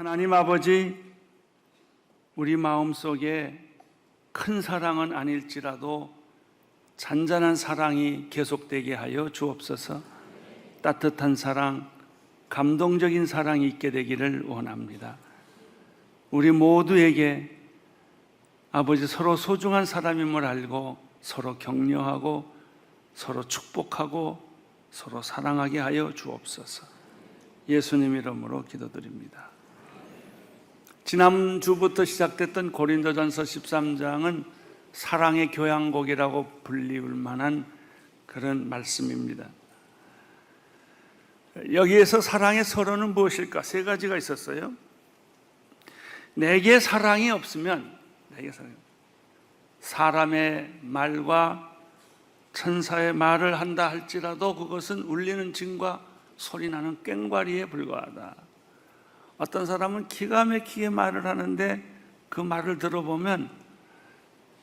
하나님 아버지, 우리 마음속에 큰 사랑은 아닐지라도 잔잔한 사랑이 계속되게 하여 주옵소서. 따뜻한 사랑, 감동적인 사랑이 있게 되기를 원합니다. 우리 모두에게 아버지 서로 소중한 사람임을 알고 서로 격려하고 서로 축복하고 서로 사랑하게 하여 주옵소서. 예수님 이름으로 기도드립니다. 지난주부터 시작됐던 고린도전서 13장은 사랑의 교향곡이라고 불리울 만한 그런 말씀입니다. 여기에서 사랑의 서론은 무엇일까? 세 가지가 있었어요. 내게 사랑이 없으면, 사람의 말과 천사의 말을 한다 할지라도 그것은 울리는 징과 소리나는 꽹과리에 불과하다. 어떤 사람은 기가 막히게 말을 하는데 그 말을 들어보면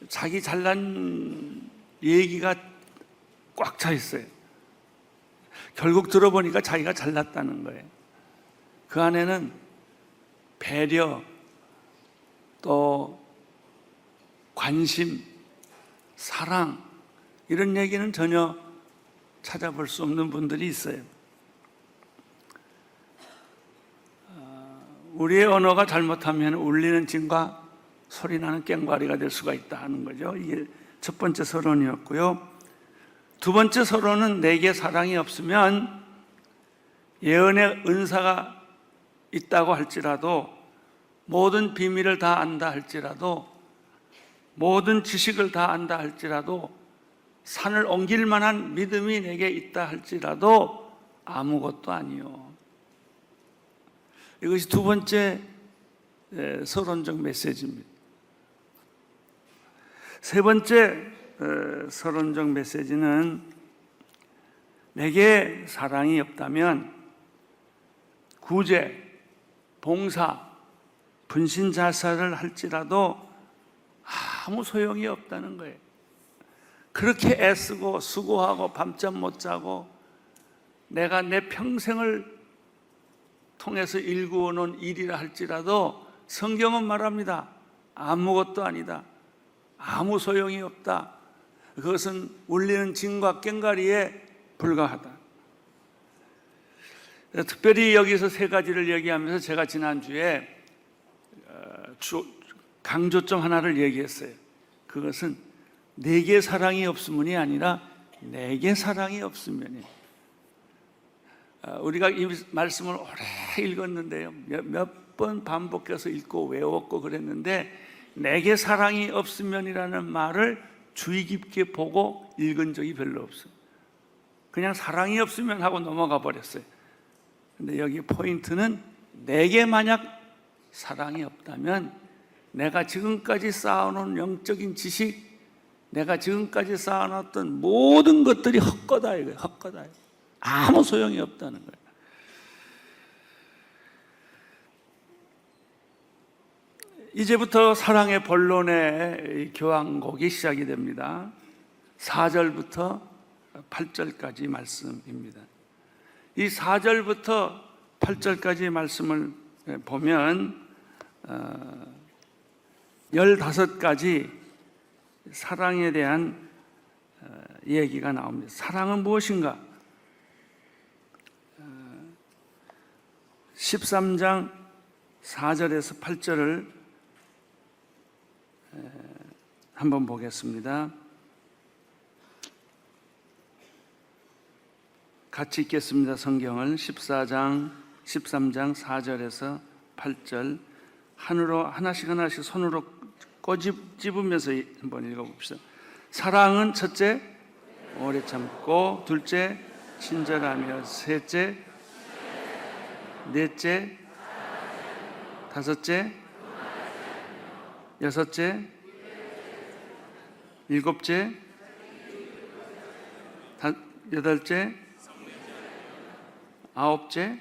자기 잘난 얘기가 꽉 차 있어요. 결국 들어보니까 자기가 잘났다는 거예요. 그 안에는 배려, 또 관심, 사랑, 이런 얘기는 전혀 찾아볼 수 없는 분들이 있어요. 우리의 언어가 잘못하면 울리는 징과 소리나는 꽹과리가 될 수가 있다는 거죠. 이게 첫 번째 서론이었고요. 두 번째 서론은 내게 사랑이 없으면 예언의 은사가 있다고 할지라도, 모든 비밀을 다 안다 할지라도, 모든 지식을 다 안다 할지라도, 산을 옮길 만한 믿음이 내게 있다 할지라도 아무것도 아니요. 이것이 두 번째 서론적 메시지입니다. 세 번째 서론적 메시지는 내게 사랑이 없다면 구제, 봉사, 분신자살을 할지라도 아무 소용이 없다는 거예요. 그렇게 애쓰고 수고하고 밤잠 못 자고 내가 내 평생을 통해서 일구어 놓은 일이라 할지라도 성경은 말합니다. 아무것도 아니다. 아무 소용이 없다. 그것은 울리는 징과 꽹과리에 불과하다. 특별히 여기서 세 가지를 얘기하면서 제가 지난주에 강조점 하나를 얘기했어요. 그것은 내게 사랑이 없으면이 아니라 내게 사랑이 없으면이. 우리가 이 말씀을 오래 읽었는데요, 몇 번 반복해서 읽고 외웠고 그랬는데 내게 사랑이 없으면이라는 말을 주의 깊게 보고 읽은 적이 별로 없어요. 그냥 사랑이 없으면 하고 넘어가 버렸어요. 근데 여기 포인트는 내게 만약 사랑이 없다면 내가 지금까지 쌓아놓은 영적인 지식, 내가 지금까지 쌓아놨던 모든 것들이 헛거다 이거예요. 헛거다. 아무 소용이 없다는 거예요. 이제부터 사랑의 본론의 교향곡이 시작이 됩니다. 4절부터 8절까지 말씀입니다. 이 4절부터 8절까지 말씀을 보면 15가지 사랑에 대한 얘기가 나옵니다. 사랑은 무엇인가? 13장 4절에서 8절을 한번 보겠습니다. 같이 읽겠습니다. 성경을 13장 4절에서 8절 하나로 하나씩 손으로 꼬집으면서 한번 읽어봅시다. 사랑은 첫째, 오래 참고, 둘째, 친절하며, 셋째, 넷째, 다섯째, 여섯째, 일곱째, 여덟째, 아홉째,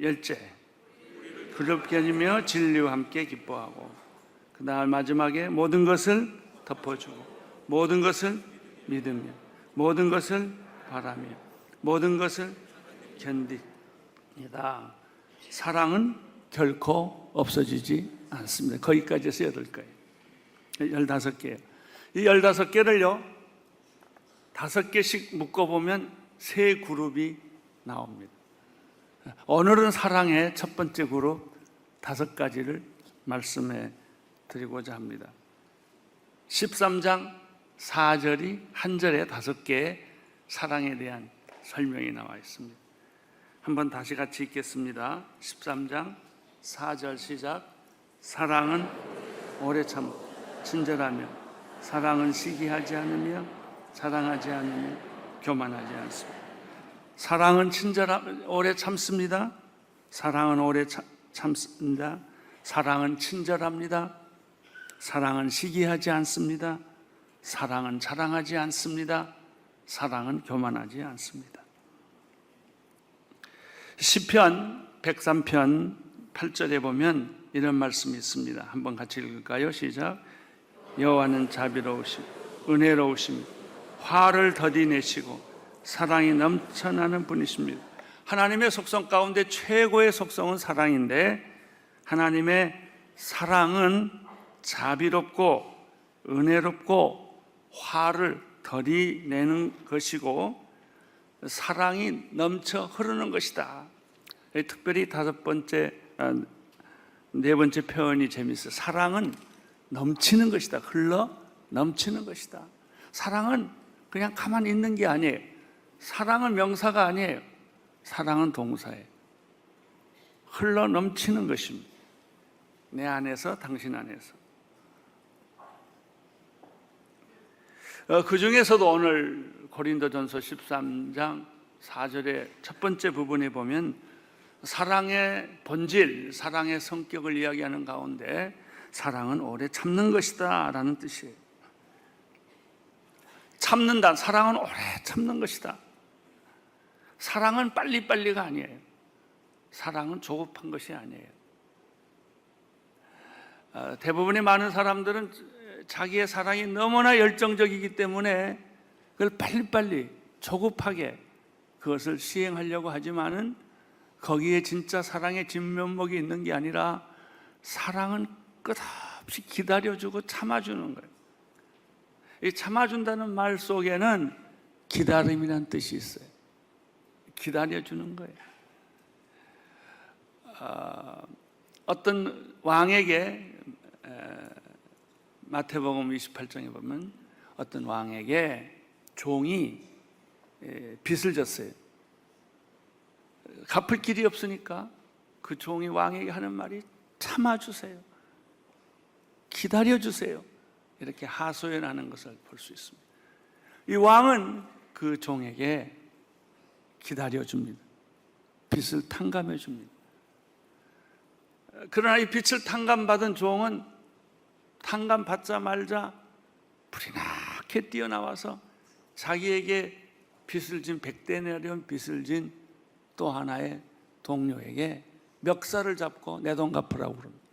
열째. 그렇게 하며 진리와 함께 기뻐하고, 그 다음 마지막에 모든 것을 덮어주고, 모든 것을 믿으며, 모든 것을 바라며, 모든 것을 견디. 사랑은 결코 없어지지 않습니다. 거기까지 해서 8가지, 15개예요. 이 15개를요 5개씩 묶어보면 3그룹이 나옵니다. 오늘은 사랑의 첫 번째 그룹 5가지를 말씀해 드리고자 합니다. 13장 4절이 한 절에 5개의 사랑에 대한 설명이 나와 있습니다. 한번 다시 같이 읽겠습니다. 13장 4절 시작. 사랑은 오래 참고 친절하며, 사랑은 시기하지 않으며, 사랑하지 않으며 교만하지 않습니다. 사랑은 오래 참습니다. 사랑은 오래 참습니다. 사랑은 친절합니다. 사랑은 시기하지 않습니다. 사랑은 자랑하지 않습니다. 사랑은 교만하지 않습니다. 시편 103편 8절에 보면 이런 말씀이 있습니다. 한번 같이 읽을까요? 시작. 여호와는 자비로우시고 은혜로우시며 화를 더디 내시고 사랑이 넘쳐나는 분이십니다. 하나님의 속성 가운데 최고의 속성은 사랑인데, 하나님의 사랑은 자비롭고 은혜롭고 화를 더디 내는 것이고 사랑이 넘쳐 흐르는 것이다. 특별히 네 번째 표현이 재미있어요. 사랑은 넘치는 것이다. 흘러 넘치는 것이다. 사랑은 그냥 가만히 있는 게 아니에요. 사랑은 명사가 아니에요. 사랑은 동사예요. 흘러 넘치는 것입니다. 내 안에서, 당신 안에서. 그 중에서도 오늘 고린도전서 13장 4절의 첫 번째 부분에 보면 사랑의 본질, 사랑의 성격을 이야기하는 가운데 사랑은 오래 참는 것이다 라는 뜻이에요. 참는다, 사랑은 오래 참는 것이다. 사랑은 빨리빨리가 아니에요. 사랑은 조급한 것이 아니에요. 대부분의 많은 사람들은 자기의 사랑이 너무나 열정적이기 때문에 그걸 빨리빨리 조급하게 그것을 시행하려고 하지만은 거기에 진짜 사랑의 진면목이 있는 게 아니라 사랑은 끝없이 기다려주고 참아주는 거예요. 이 참아준다는 말 속에는 기다림이라는 뜻이 있어요. 기다려주는 거예요. 어떤 왕에게 마태복음 28장에 보면 어떤 왕에게 종이 빚을 졌어요. 갚을 길이 없으니까 그 종이 왕에게 하는 말이 참아주세요, 기다려주세요, 이렇게 하소연하는 것을 볼 수 있습니다. 이 왕은 그 종에게 기다려줍니다. 빚을 탕감해줍니다. 그러나 이 빚을 탕감받은 종은 탕감받자마자 불이 나게 뛰어나와서 자기에게 빚을 진 100데나리온 빚을 진 또 하나의 동료에게 멱살을 잡고 내 돈 갚으라고 그럽니다.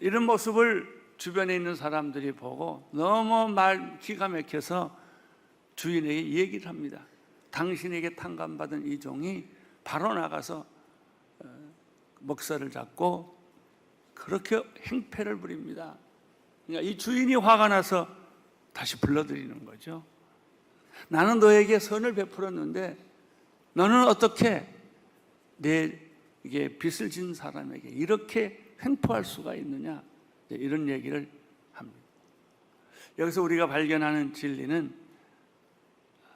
이런 모습을 주변에 있는 사람들이 보고 너무 기가 막혀서 주인에게 얘기를 합니다. 당신에게 탕감받은 이 종이 바로 나가서 멱살을 잡고 그렇게 행패를 부립니다. 그러니까 이 주인이 화가 나서 다시 불러들이는 거죠. 나는 너에게 선을 베풀었는데 너는 어떻게 내게 빚을 진 사람에게 이렇게 횡포할 수가 있느냐, 이런 얘기를 합니다. 여기서 우리가 발견하는 진리는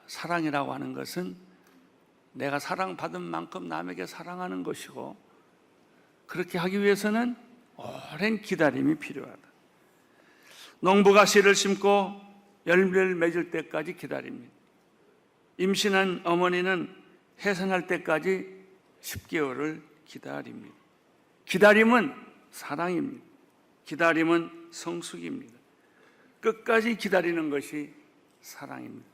사랑이라고 하는 것은 내가 사랑받은 만큼 남에게 사랑하는 것이고, 그렇게 하기 위해서는 오랜 기다림이 필요하다. 농부가 씨를 심고 열매를 맺을 때까지 기다립니다. 임신한 어머니는 해산할 때까지 10개월을 기다립니다. 기다림은 사랑입니다. 기다림은 성숙입니다. 끝까지 기다리는 것이 사랑입니다.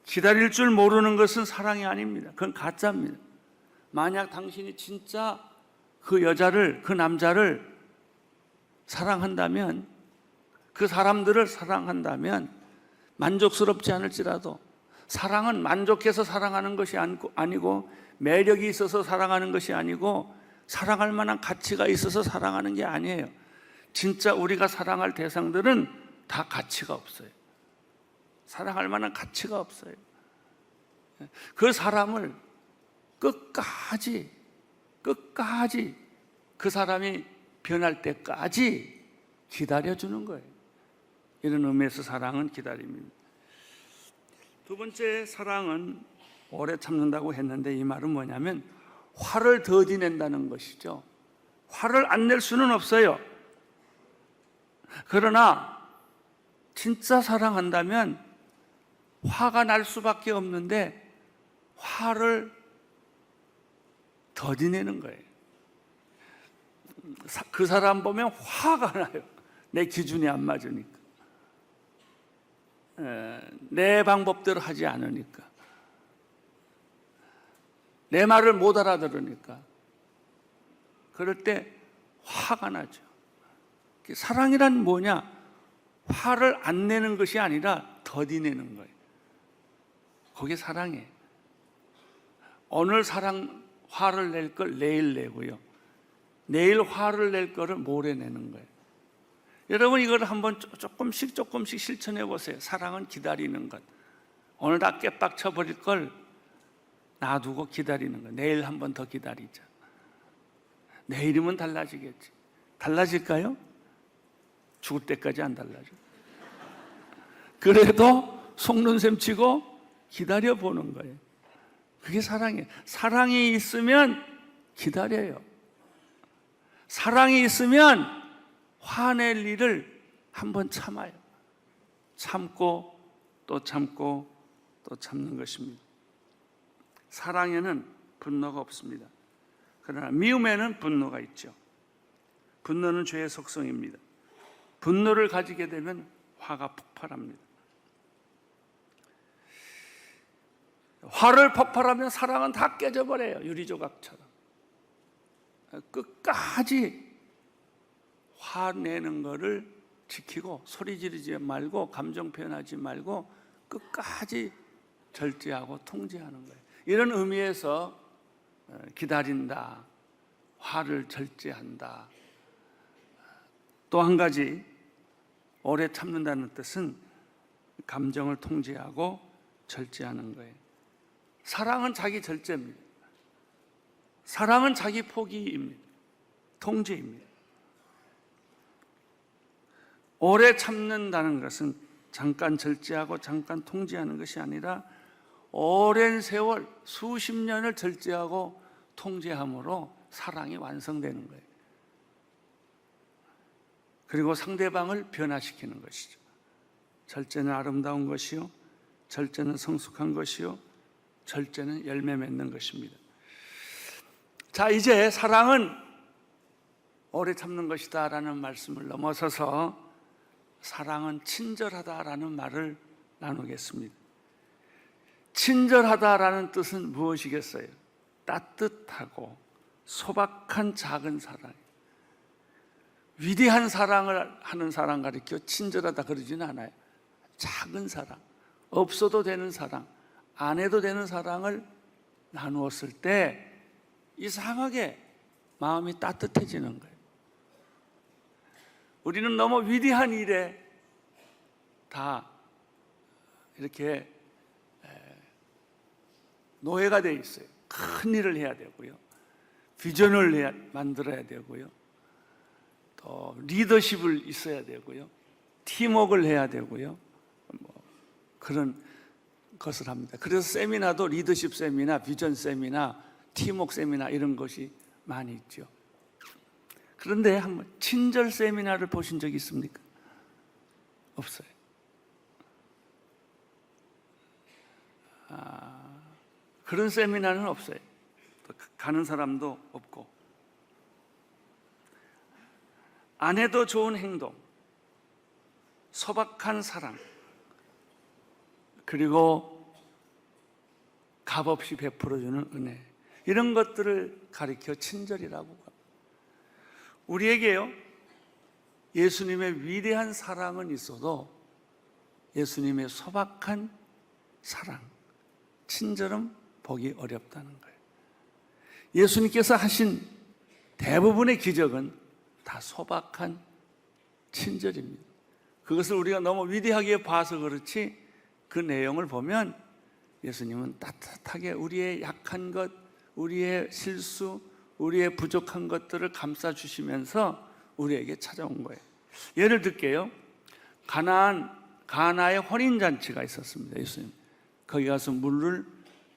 기다릴 줄 모르는 것은 사랑이 아닙니다. 그건 가짜입니다. 만약 당신이 진짜 그 여자를, 그 남자를 사랑한다면, 그 사람들을 사랑한다면 만족스럽지 않을지라도, 사랑은 만족해서 사랑하는 것이 아니고 매력이 있어서 사랑하는 것이 아니고 사랑할 만한 가치가 있어서 사랑하는 게 아니에요. 진짜 우리가 사랑할 대상들은 다 가치가 없어요. 사랑할 만한 가치가 없어요. 그 사람을 끝까지 그 사람이 변할 때까지 기다려주는 거예요. 이런 의미에서 사랑은 기다림입니다. 두 번째, 사랑은 오래 참는다고 했는데 이 말은 뭐냐면 화를 더디 낸다는 것이죠. 화를 안 낼 수는 없어요. 그러나 진짜 사랑한다면 화가 날 수밖에 없는데 화를 더디 내는 거예요. 그 사람 보면 화가 나요. 내 기준이 안 맞으니까, 내 방법대로 하지 않으니까, 내 말을 못 알아들으니까. 그럴 때 화가 나죠. 사랑이란 뭐냐? 화를 안 내는 것이 아니라 더디 내는 거예요. 그게 사랑이에요. 오늘 화를 낼 걸 내일 내고요, 내일 화를 낼 거를 모레 내는 거예요. 여러분, 이걸 한번 조금씩 실천해 보세요. 사랑은 기다리는 것. 오늘 다 깨빡 쳐버릴 걸 놔두고 기다리는 것. 내일 한 번 더 기다리자. 내일이면 달라지겠지. 달라질까요? 죽을 때까지 안 달라져. 그래도 속는 셈 치고 기다려보는 거예요. 그게 사랑이에요. 사랑이 있으면 기다려요. 사랑이 있으면 화낼 일을 한번 참아요. 참고 또 참고 또 참는 것입니다. 사랑에는 분노가 없습니다. 그러나 미움에는 분노가 있죠. 분노는 죄의 속성입니다. 분노를 가지게 되면 화가 폭발합니다. 화를 폭발하면 사랑은 다 깨져버려요. 유리조각처럼. 끝까지 화내는 거를 지키고 소리 지르지 말고 감정 표현하지 말고 끝까지 절제하고 통제하는 거예요. 이런 의미에서 기다린다, 화를 절제한다. 또 한 가지, 오래 참는다는 뜻은 감정을 통제하고 절제하는 거예요. 사랑은 자기 절제입니다. 사랑은 자기 포기입니다. 통제입니다. 오래 참는다는 것은 잠깐 절제하고 잠깐 통제하는 것이 아니라 오랜 세월, 수십 년을 절제하고 통제함으로 사랑이 완성되는 거예요. 그리고 상대방을 변화시키는 것이죠. 절제는 아름다운 것이요, 절제는 성숙한 것이요, 절제는 열매 맺는 것입니다. 자, 이제 사랑은 오래 참는 것이다 라는 말씀을 넘어서서 사랑은 친절하다라는 말을 나누겠습니다. 친절하다라는 뜻은 무엇이겠어요? 따뜻하고 소박한 작은 사랑. 위대한 사랑을 하는 사랑 가리켜 친절하다 그러지는 않아요. 작은 사랑, 없어도 되는 사랑, 안 해도 되는 사랑을 나누었을 때 이상하게 마음이 따뜻해지는 거예요. 우리는 너무 위대한 일에 다 이렇게 노예가 되어 있어요. 큰 일을 해야 되고요, 비전을 만들어야 되고요, 또 리더십을 있어야 되고요, 팀워크를 해야 되고요, 그런 것을 합니다. 그래서 세미나도 리더십 세미나, 비전 세미나, 팀워크 세미나 이런 것이 많이 있죠. 그런데 한번 친절 세미나를 보신 적이 있습니까? 없어요. 그런 세미나는 없어요. 가는 사람도 없고. 안 해도 좋은 행동, 소박한 사랑, 그리고 값없이 베풀어주는 은혜, 이런 것들을 가리켜 친절이라고 합니다. 우리에게요, 예수님의 위대한 사랑은 있어도 예수님의 소박한 사랑, 친절은 보기 어렵다는 거예요. 예수님께서 하신 대부분의 기적은 다 소박한 친절입니다. 그것을 우리가 너무 위대하게 봐서 그렇지 그 내용을 보면 예수님은 따뜻하게 우리의 약한 것, 우리의 실수, 우리의 부족한 것들을 감싸주시면서 우리에게 찾아온 거예요. 예를 들게요. 가나의 혼인잔치가 있었습니다. 예수님 거기 가서 물을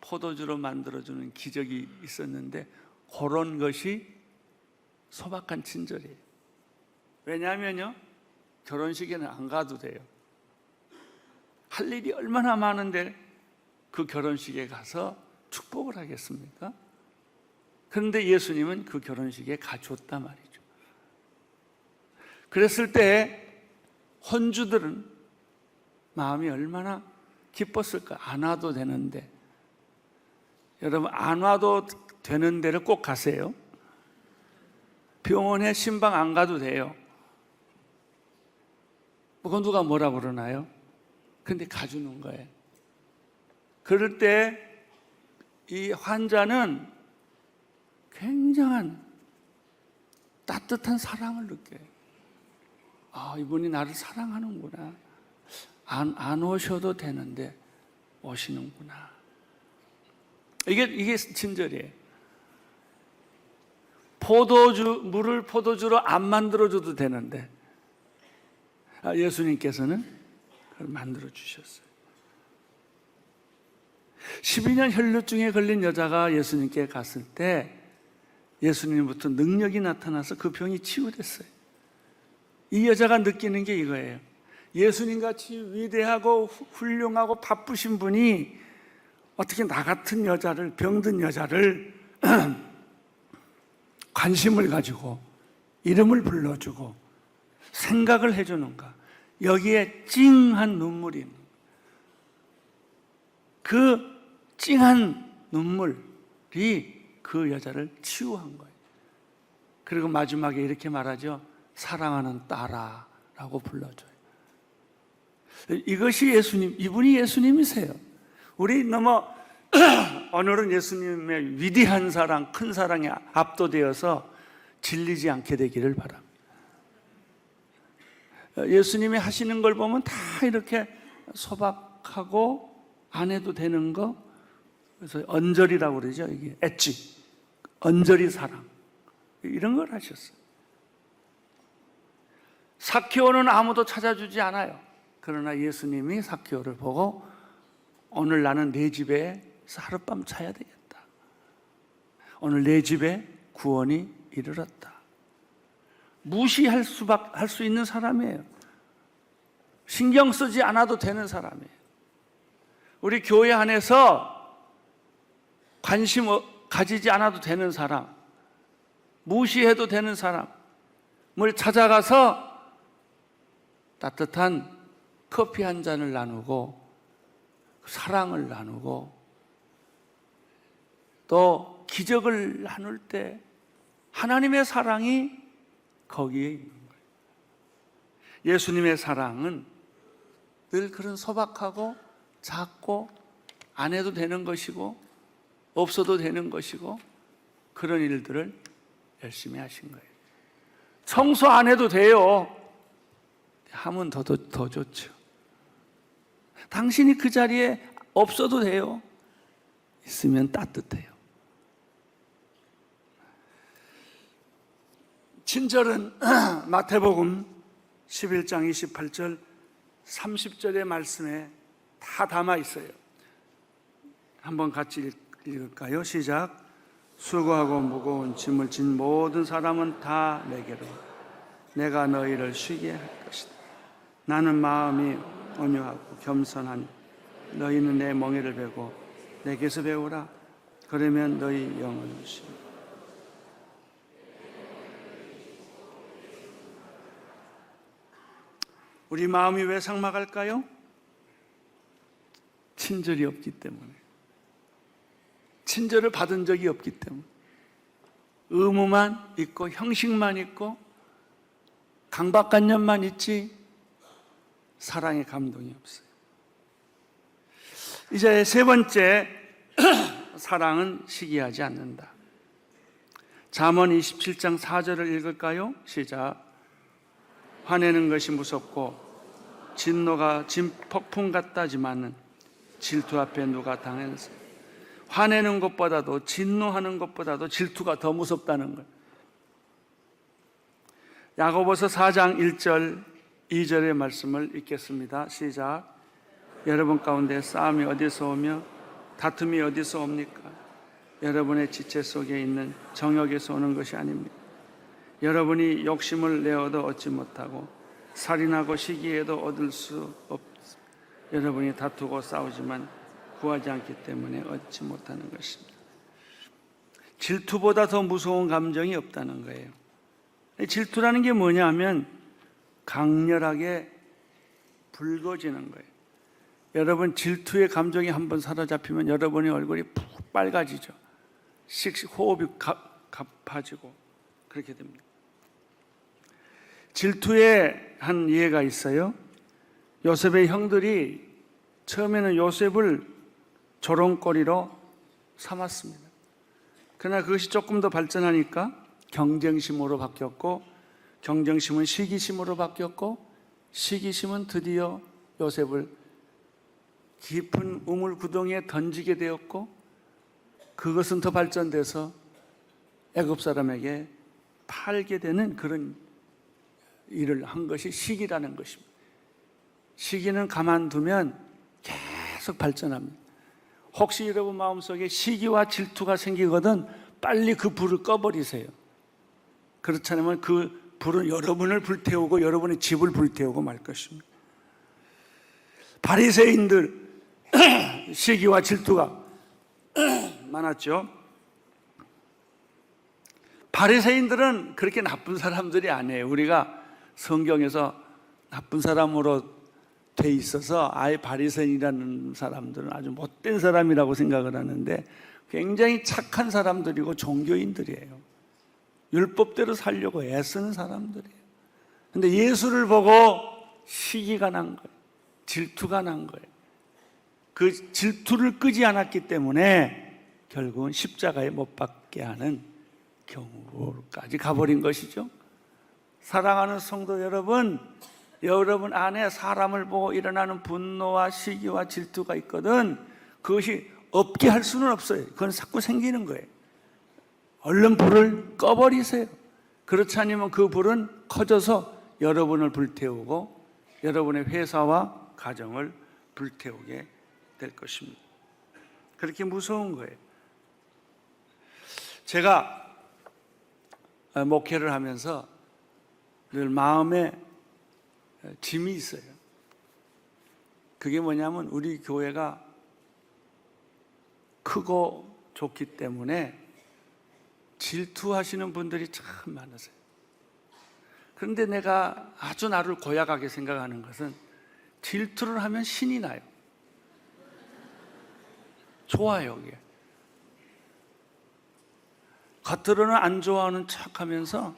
포도주로 만들어주는 기적이 있었는데 그런 것이 소박한 친절이에요. 왜냐하면요, 결혼식에는 안 가도 돼요. 할 일이 얼마나 많은데 그 결혼식에 가서 축복을 하겠습니까? 그런데 예수님은 그 결혼식에 가줬단 말이죠. 그랬을 때 혼주들은 마음이 얼마나 기뻤을까? 안 와도 되는데. 여러분, 안 와도 되는 데를 꼭 가세요. 병원에 신방 안 가도 돼요. 그건 누가 뭐라 그러나요? 근데 가주는 거예요. 그럴 때 이 환자는 굉장한 따뜻한 사랑을 느껴요. 아, 이분이 나를 사랑하는구나. 안 오셔도 되는데 오시는구나. 이게 친절이에요. 물을 포도주로 안 만들어줘도 되는데 예수님께서는 그걸 만들어 주셨어요. 12년 혈루증에 걸린 여자가 예수님께 갔을 때 예수님부터 능력이 나타나서 그 병이 치유됐어요. 이 여자가 느끼는 게 이거예요. 예수님같이 위대하고 훌륭하고 바쁘신 분이 어떻게 나 같은 여자를, 병든 여자를 관심을 가지고 이름을 불러주고 생각을 해주는가. 여기에 찡한 눈물이 있는 거예요. 그 찡한 눈물이 그 여자를 치유한 거예요. 그리고 마지막에 이렇게 말하죠. 사랑하는 딸아 라고 불러줘요. 이것이 예수님, 이분이 예수님이세요. 우리 너무 오늘은 예수님의 위대한 사랑, 큰 사랑에 압도되어서 질리지 않게 되기를 바랍니다. 예수님이 하시는 걸 보면 다 이렇게 소박하고 안 해도 되는 거, 그래서 언저리라고 그러죠. 이게 엣지, 언저리 사랑, 이런 걸 하셨어요. 삭개오는 아무도 찾아주지 않아요. 그러나 예수님이 삭개오를 보고 오늘 나는 내 집에서 하룻밤 자야 되겠다. 오늘 내 집에 구원이 이르렀다. 무시할 수 있는 사람이에요. 신경 쓰지 않아도 되는 사람이에요. 우리 교회 안에서 관심 가지지 않아도 되는 사람, 무시해도 되는 사람을 찾아가서 따뜻한 커피 한 잔을 나누고 사랑을 나누고 또 기적을 나눌 때 하나님의 사랑이 거기에 있는 거예요. 예수님의 사랑은 늘 그런 소박하고 작고 안 해도 되는 것이고 없어도 되는 것이고 그런 일들을 열심히 하신 거예요. 청소 안 해도 돼요. 하면 더 좋죠. 당신이 그 자리에 없어도 돼요. 있으면 따뜻해요. 친절은 마태복음 11장 28절 30절의 말씀에 다 담아 있어요. 한번 같이 읽을까요? 시작. 수고하고 무거운 짐을 진 모든 사람은 다 내게로, 내가 너희를 쉬게 할 것이다. 나는 마음이 온유하고 겸손하니 너희는 내 멍에를 베고 내게서 배우라. 그러면 너희 영혼을 쉬리라. 우리 마음이 왜 삭막할까요? 친절이 없기 때문에. 친절을 받은 적이 없기 때문에. 의무만 있고 형식만 있고 강박관념만 있지 사랑의 감동이 없어요. 이제 세 번째, 사랑은 시기하지 않는다. 잠언 27장 4절을 읽을까요? 시작. 화내는 것이 무섭고 진노가 진폭풍 같다지만은 질투 앞에 누가 당했어. 화내는 것보다도 진노하는 것보다도 질투가 더 무섭다는 거예요. 야고보서 4장 1절 2절의 말씀을 읽겠습니다. 시작. 여러분 가운데 싸움이 어디서 오며 다툼이 어디서 옵니까? 여러분의 지체 속에 있는 정욕에서 오는 것이 아닙니다. 여러분이 욕심을 내어도 얻지 못하고 살인하고 시기에도 얻을 수 없습니다. 여러분이 다투고 싸우지만 구하지 않기 때문에 얻지 못하는 것입니다. 질투보다 더 무서운 감정이 없다는 거예요. 질투라는 게 뭐냐 하면 강렬하게 붉어지는 거예요. 여러분 질투의 감정이 한번 사로잡히면 여러분의 얼굴이 푹 빨개지죠. 호흡이 가파지고 그렇게 됩니다. 질투의 한 예가 있어요. 요셉의 형들이 처음에는 요셉을 조롱거리로 삼았습니다. 그러나 그것이 조금 더 발전하니까 경쟁심으로 바뀌었고, 경쟁심은 시기심으로 바뀌었고, 시기심은 드디어 요셉을 깊은 우물 구덩이에 던지게 되었고, 그것은 더 발전돼서 애굽 사람에게 팔게 되는 그런 일을 한 것이 시기라는 것입니다. 시기는 가만두면 계속 발전합니다. 혹시 여러분 마음속에 시기와 질투가 생기거든 빨리 그 불을 꺼버리세요. 그렇지 않으면 그 불은 여러분을 불태우고 여러분의 집을 불태우고 말 것입니다. 바리새인들 시기와 질투가 많았죠. 바리새인들은 그렇게 나쁜 사람들이 아니에요. 우리가 성경에서 나쁜 사람으로 돼 있어서 아예 바리새인이라는 사람들은 아주 못된 사람이라고 생각을 하는데 굉장히 착한 사람들이고 종교인들이에요. 율법대로 살려고 애쓰는 사람들이에요. 근데 예수를 보고 시기가 난 거예요. 질투가 난 거예요. 그 질투를 끄지 않았기 때문에 결국은 십자가에 못 박게 하는 경우까지 가버린 것이죠. 사랑하는 성도 여러분, 여러분 안에 사람을 보고 일어나는 분노와 시기와 질투가 있거든. 그것이 없게 할 수는 없어요. 그건 자꾸 생기는 거예요. 얼른 불을 꺼버리세요. 그렇지 않으면 그 불은 커져서 여러분을 불태우고 여러분의 회사와 가정을 불태우게 될 것입니다. 그렇게 무서운 거예요. 제가 목회를 하면서 늘 마음에 짐이 있어요. 그게 뭐냐면 우리 교회가 크고 좋기 때문에 질투하시는 분들이 참 많으세요. 그런데 내가 아주 나를 고약하게 생각하는 것은 질투를 하면 신이 나요. 좋아요, 이게. 겉으로는 안 좋아하는 척 하면서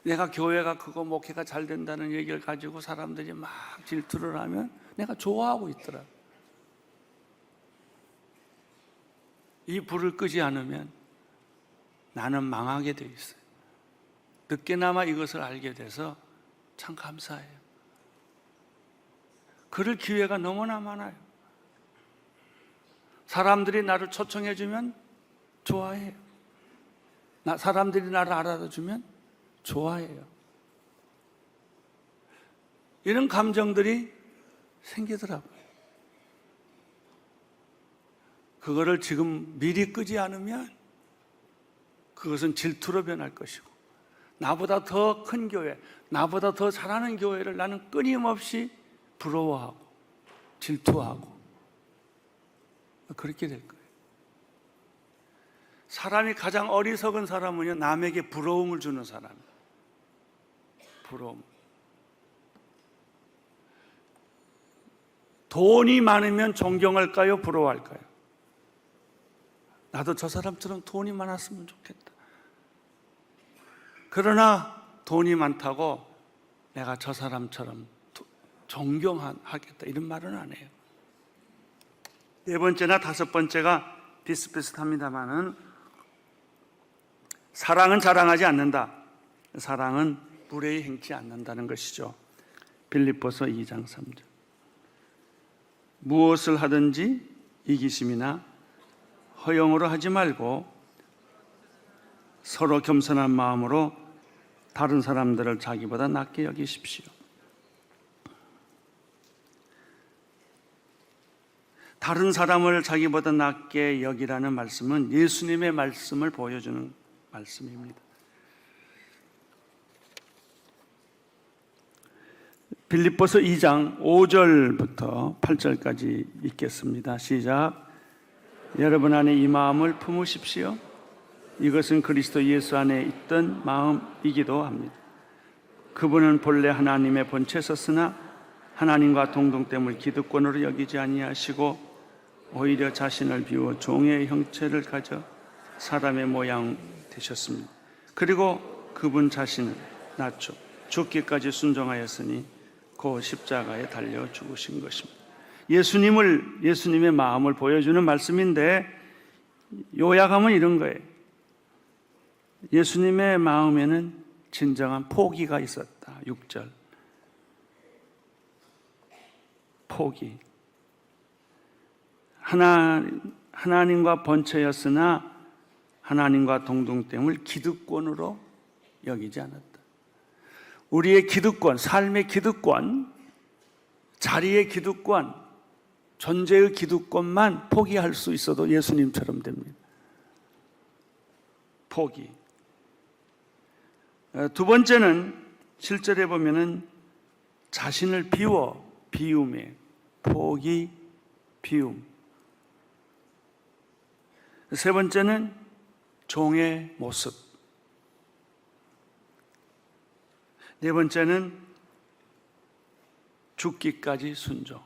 내가 교회가 그거 목회가 잘 된다는 얘기를 가지고 사람들이 막 질투를 하면 내가 좋아하고 있더라. 이 불을 끄지 않으면 나는 망하게 돼 있어요. 늦게나마 이것을 알게 돼서 참 감사해요. 그럴 기회가 너무나 많아요. 사람들이 나를 초청해 주면 좋아해요. 사람들이 나를 알아주면 좋아해요. 이런 감정들이 생기더라고요. 그거를 지금 미리 끄지 않으면 그것은 질투로 변할 것이고, 나보다 더 큰 교회, 나보다 더 잘하는 교회를 나는 끊임없이 부러워하고 질투하고 그렇게 될 거예요. 사람이 가장 어리석은 사람은요, 남에게 부러움을 주는 사람이에요. 부러움. 돈이 많으면 존경할까요? 부러워할까요? 나도 저 사람처럼 돈이 많았으면 좋겠다. 그러나 돈이 많다고 내가 저 사람처럼 존경하겠다 이런 말은 안 해요. 네 번째나 다섯 번째가 비슷비슷합니다마는 사랑은 자랑하지 않는다. 사랑은 무례히 행치 않는다는 것이죠. 빌립보서 2장 3절. 무엇을 하든지 이기심이나 허영으로 하지 말고 서로 겸손한 마음으로 다른 사람들을 자기보다 낮게 여기십시오. 다른 사람을 자기보다 낮게 여기라는 말씀은 예수님의 말씀을 보여주는 말씀입니다. 빌립보서 2장 5절부터 8절까지 읽겠습니다. 시작. 여러분 안에 이 마음을 품으십시오. 이것은 그리스도 예수 안에 있던 마음이기도 합니다. 그분은 본래 하나님의 본체에 섰으나 하나님과 동등됨을 기득권으로 여기지 아니하시고 오히려 자신을 비워 종의 형체를 가져 사람의 모양 되셨습니다. 그리고 그분 자신을 낮춰 죽기까지 순종하였으니 그 십자가에 달려 죽으신 것입니다. 예수님의 마음을 보여주는 말씀인데 요약하면 이런 거예요. 예수님의 마음에는 진정한 포기가 있었다. 6절. 포기. 하나님과 본체였으나 하나님과 동등됨을 기득권으로 여기지 않았다. 우리의 기득권, 삶의 기득권, 자리의 기득권, 존재의 기득권만 포기할 수 있어도 예수님처럼 됩니다. 포기. 두 번째는 7절에 보면은 자신을 비움에 포기, 비움. 세 번째는 종의 모습. 네 번째는 죽기까지 순종.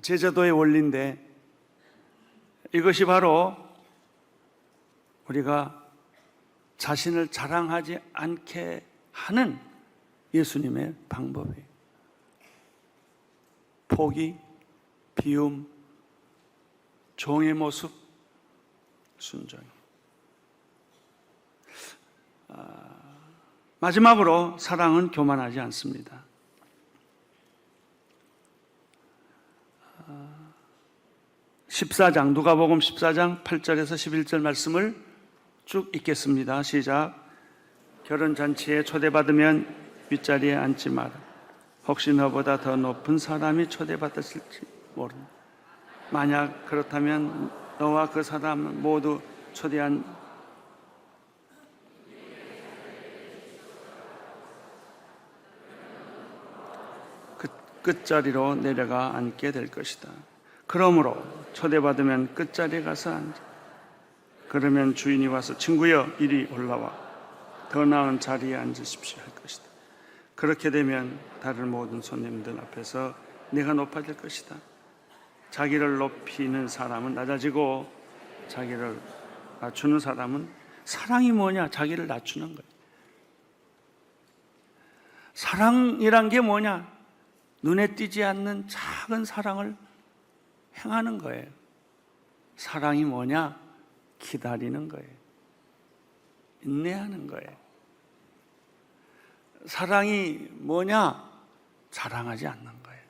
제자도의 원리인데 이것이 바로 우리가 자신을 자랑하지 않게 하는 예수님의 방법이에요. 포기, 비움, 종의 모습, 순종. 마지막으로 사랑은 교만하지 않습니다. 14장 누가복음 14장 8절에서 11절 말씀을 쭉 읽겠습니다. 시작. 결혼잔치에 초대받으면 윗자리에 앉지 마라. 혹시 너보다 더 높은 사람이 초대받았을지 모른다. 만약 그렇다면 너와 그 사람 모두 초대한 끝자리로 내려가 앉게 될 것이다. 그러므로 초대받으면 끝자리에 가서 앉아. 그러면 주인이 와서 친구여 이리 올라와 더 나은 자리에 앉으십시오 할 것이다. 그렇게 되면 다른 모든 손님들 앞에서 내가 높아질 것이다. 자기를 높이는 사람은 낮아지고 자기를 낮추는 사람은, 사랑이 뭐냐? 자기를 낮추는 거예요. 사랑이란 게 뭐냐? 눈에 띄지 않는 작은 사랑을 행하는 거예요. 사랑이 뭐냐? 기다리는 거예요. 인내하는 거예요. 사랑이 뭐냐? 자랑하지 않는 거예요.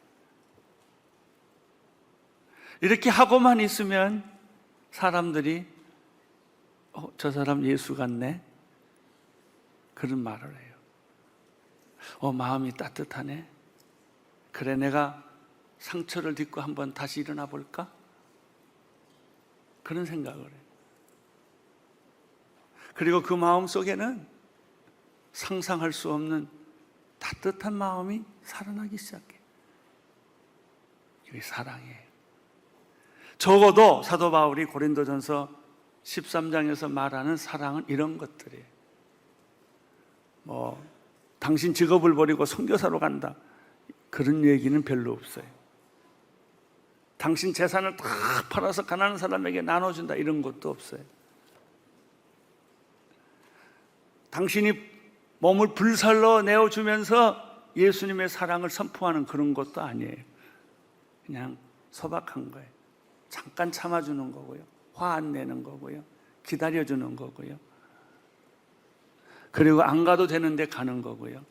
이렇게 하고만 있으면 사람들이 저 사람 예수 같네? 그런 말을 해요. 마음이 따뜻하네? 그래, 내가 상처를 딛고 한번 다시 일어나 볼까? 그런 생각을 해요. 그리고 그 마음 속에는 상상할 수 없는 따뜻한 마음이 살아나기 시작해요. 이게 사랑이에요. 적어도 사도 바울이 고린도전서 13장에서 말하는 사랑은 이런 것들이에요. 당신 직업을 버리고 선교사로 간다, 그런 얘기는 별로 없어요. 당신 재산을 다 팔아서 가난한 사람에게 나눠준다, 이런 것도 없어요. 당신이 몸을 불살로 내어주면서 예수님의 사랑을 선포하는 그런 것도 아니에요. 그냥 소박한 거예요. 잠깐 참아주는 거고요. 화 안 내는 거고요. 기다려주는 거고요. 그리고 안 가도 되는데 가는 거고요.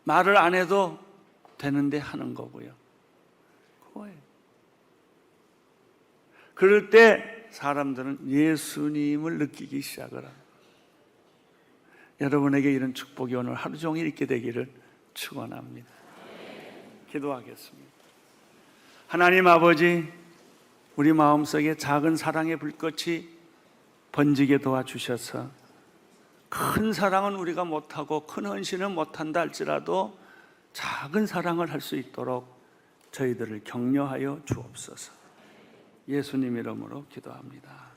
말을 안 해도 되는데 하는 거고요. 그거예요. 그럴 때 사람들은 예수님을 느끼기 시작을 합니다. 여러분에게 이런 축복이 오늘 하루 종일 있게 되기를 축원합니다. 기도하겠습니다. 하나님 아버지, 우리 마음속에 작은 사랑의 불꽃이 번지게 도와주셔서 큰 사랑은 우리가 못하고 큰 헌신은 못한다 할지라도 작은 사랑을 할 수 있도록 저희들을 격려하여 주옵소서. 예수님 이름으로 기도합니다.